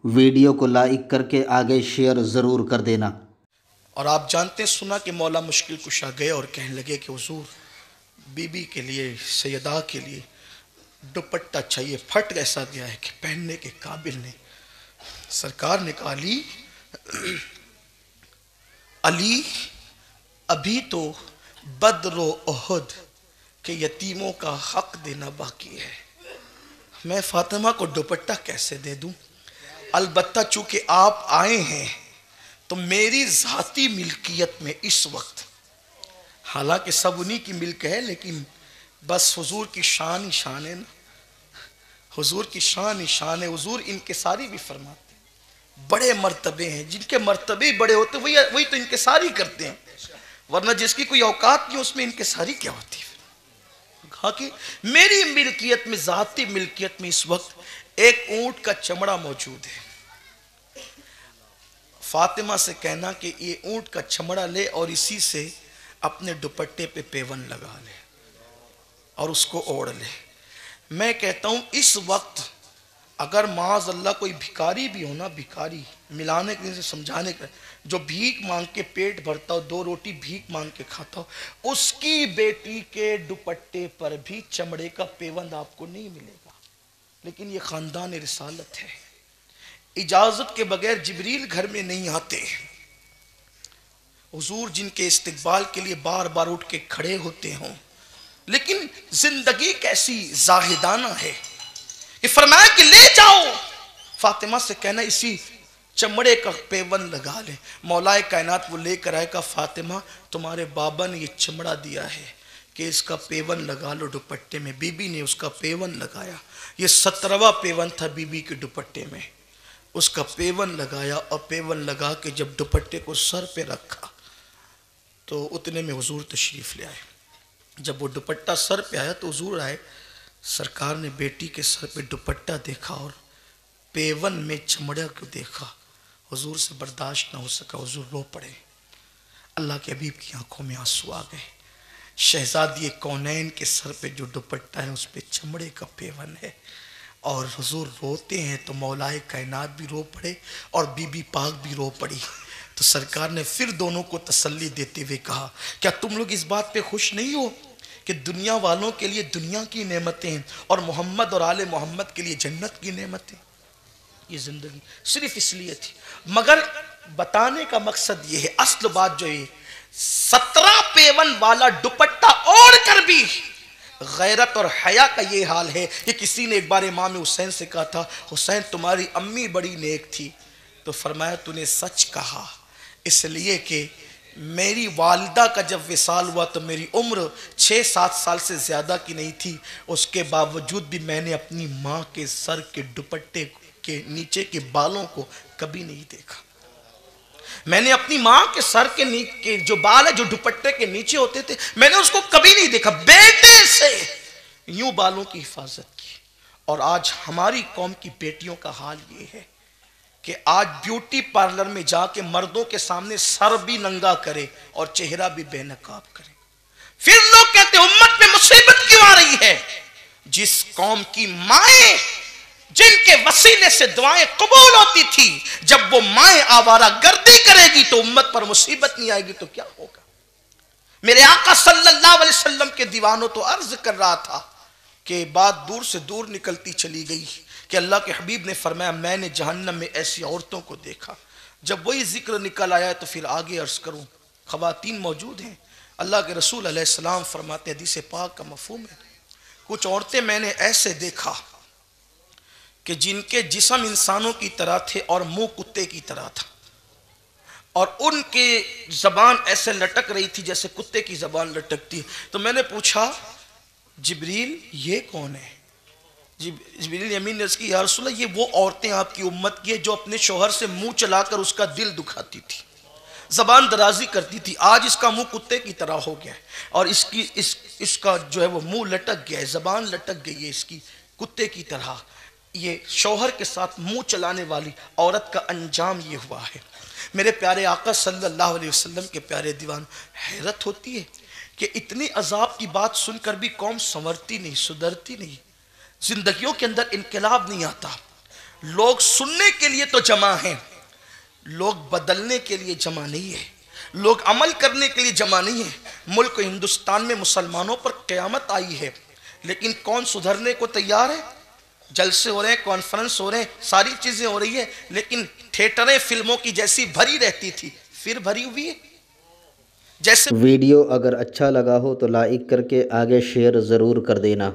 Video کو like کر کے آگے شیئر ضرور کر دینا۔ اور آپ جانتے ہیں سنا کہ مولا مشکل کشا گئے اور کہنے لگے کہ حضور بی بی کے لیے سیدہ کے لیے دوپٹہ چاہیے، پھٹ ایسا گیا ہے کہ پہننے کے قابل نہیں۔ سرکار نے کہا علی ابھی تو بدر و احد کے یتیموں کا حق دینا باقی ہے، میں فاطمہ کو دوپٹہ کیسے دے دوں؟ البتہ چونکہ آپ آئے ہیں تو میری ذاتی ملکیت میں اس وقت، حالانکہ سب انہی کی ملک ہے، لیکن بس حضور کی شان ہی شان ہے نا، حضور کی شان ہی شان ہے۔ حضور انکساری بھی فرماتے ہیں، بڑے مرتبے ہیں، جن کے مرتبے بڑے ہوتے ہیں وہی تو انکساری کرتے ہیں، ورنہ جس کی کوئی اوقات نہیں اس میں انکساری کیا ہوتی ہے؟ کہا کہ میری ملکیت میں، ذاتی ملکیت میں اس وقت ایک اونٹ کا چمڑا موجود ہے، فاطمہ سے کہنا کہ یہ اونٹ کا چمڑا لے اور اسی سے اپنے دوپٹے پہ پیون لگا لے اور اس کو اوڑھ لے۔ میں کہتا ہوں اس وقت اگر معاذ اللہ کوئی بھکاری بھی ہونا، بھکاری ملانے کے لیے سمجھانے کا، جو بھیک مانگ کے پیٹ بھرتا ہو، 2 روٹی بھیک مانگ کے کھاتا ہو، اس کی بیٹی کے دوپٹے پر بھی چمڑے کا پیوند آپ کو نہیں ملے گا، لیکن یہ خاندان رسالت ہے، اجازت کے بغیر جبریل گھر میں نہیں آتے۔ حضور جن کے استقبال کے لیے بار بار اٹھ کے کھڑے ہوتے ہوں، لیکن زندگی کیسی زاہدانہ ہے کہ فرمایا کہ لے جاؤ، فاطمہ سے کہنا اسی چمڑے کا پیون لگا لے۔ مولا کائنات وہ لے کر آئے، کہا فاطمہ تمہارے بابا نے یہ چمڑا دیا ہے کہ اس کا پیون لگا لو دوپٹے میں۔ بی بی نے اس کا پیون لگایا، یہ 17واں پیون تھا بی بی کے دوپٹے میں، اس کا پیون لگایا، اور پیون لگا کے جب دوپٹے کو سر پہ رکھا تو اتنے میں حضور تشریف لے آئے۔ جب وہ دوپٹہ سر پہ آیا تو حضور آئے، سرکار نے بیٹی کے سر پہ دوپٹہ دیکھا اور پیون میں چمڑے کو دیکھا، حضور سے برداشت نہ ہو سکا، حضور رو پڑے۔ اللہ کے حبیب کی آنکھوں میں آنسو آ گئے، شہزادی کونین کے سر پہ جو دوپٹہ ہے اس پہ چمڑے کا پیون ہے، اور حضور روتے ہیں تو مولا کائنات بھی رو پڑے اور بی بی پاک بھی رو پڑی۔ تو سرکار نے پھر دونوں کو تسلی دیتے ہوئے کہا کیا تم لوگ اس بات پہ خوش نہیں ہو کہ دنیا والوں کے لیے دنیا کی نعمتیں اور محمد اور آل محمد کے لیے جنت کی نعمتیں؟ یہ زندگی صرف اس لیے تھی، مگر بتانے کا مقصد یہ ہے، اصل بات جو ہے 17 پیون والا دوپٹہ اوڑھ کر بھی غیرت اور حیا کا یہ حال ہے کہ کسی نے ایک بار امام حسین سے کہا تھا حسین تمہاری امی بڑی نیک تھی، تو فرمایا تو نے سچ کہا، اس لیے کہ میری والدہ کا جب وصال ہوا تو میری عمر 6-7 سال سے زیادہ کی نہیں تھی، اس کے باوجود بھی میں نے اپنی ماں کے سر کے دوپٹے کے نیچے کے بالوں کو کبھی نہیں دیکھا، میں نے اپنی ماں کے سر کے جو بال ہے جو دوپٹے کے نیچے ہوتے تھے میں نے اس کو کبھی نہیں دیکھا، بیٹے سے یوں بالوں کی حفاظت کی۔ اور آج ہماری قوم کی بیٹیوں کا حال یہ ہے کہ آج بیوٹی پارلر میں جا کے مردوں کے سامنے سر بھی ننگا کرے اور چہرہ بھی بے نقاب کرے، پھر لوگ کہتے ہیں امت میں مصیبت کیوں آ رہی ہے؟ جس قوم کی مائیں جن کے وسیلے سے دعائیں قبول ہوتی تھی، جب وہ مائیں آوارہ گردی کرے گی تو امت پر مصیبت نہیں آئے گی تو کیا ہوگا؟ میرے آقا صلی اللہ علیہ وسلم کے دیوانوں تو عرض کر رہا تھا کہ بات دور سے دور نکلتی چلی گئی کہ اللہ کے حبیب نے فرمایا میں نے جہنم میں ایسی عورتوں کو دیکھا، جب وہی ذکر نکل آیا تو پھر آگے عرض کروں، خواتین موجود ہیں، اللہ کے رسول علیہ السلام فرماتے ہیں، حدیث پاک کا مفہوم ہے، کچھ عورتیں میں نے ایسے دیکھا کہ جن کے جسم انسانوں کی طرح تھے اور منہ کتے کی طرح تھا، اور ان کے زبان ایسے لٹک رہی تھی جیسے کتے کی زبان لٹکتی۔ تو میں نے پوچھا جبریل یہ کون ہے؟ جبریل امین نے اس کی یا رسول اللہ یہ وہ عورتیں آپ کی امت کی ہے جو اپنے شوہر سے منہ چلا کر اس کا دل دکھاتی تھی، زبان درازی کرتی تھی، آج اس کا منہ کتے کی طرح ہو گیا ہے اور اس کا جو ہے وہ منہ لٹک گیا ہے، زبان لٹک گئی ہے اس کی کتے کی طرح۔ یہ شوہر کے ساتھ منہ چلانے والی عورت کا انجام یہ ہوا ہے۔ میرے پیارے آقا صلی اللہ علیہ وسلم کے پیارے دیوان، حیرت ہوتی ہے کہ اتنی عذاب کی بات سن کر بھی قوم سنورتی نہیں، سدھرتی نہیں، زندگیوں کے اندر انقلاب نہیں آتا۔ لوگ سننے کے لیے تو جمع ہیں، لوگ بدلنے کے لیے جمع نہیں ہے، لوگ عمل کرنے کے لیے جمع نہیں ہے۔ ملک ہندوستان میں مسلمانوں پر قیامت آئی ہے، لیکن کون سدھرنے کو تیار ہے؟ جلسے ہو رہے ہیں، کانفرنس ہو رہے ہیں، ساری چیزیں ہو رہی ہیں، لیکن تھیٹریں فلموں کی جیسی بھری رہتی تھی پھر بھری ہوئی ہے جیسے۔ ویڈیو اگر اچھا لگا ہو تو لائک کر کے آگے شیئر ضرور کر دینا۔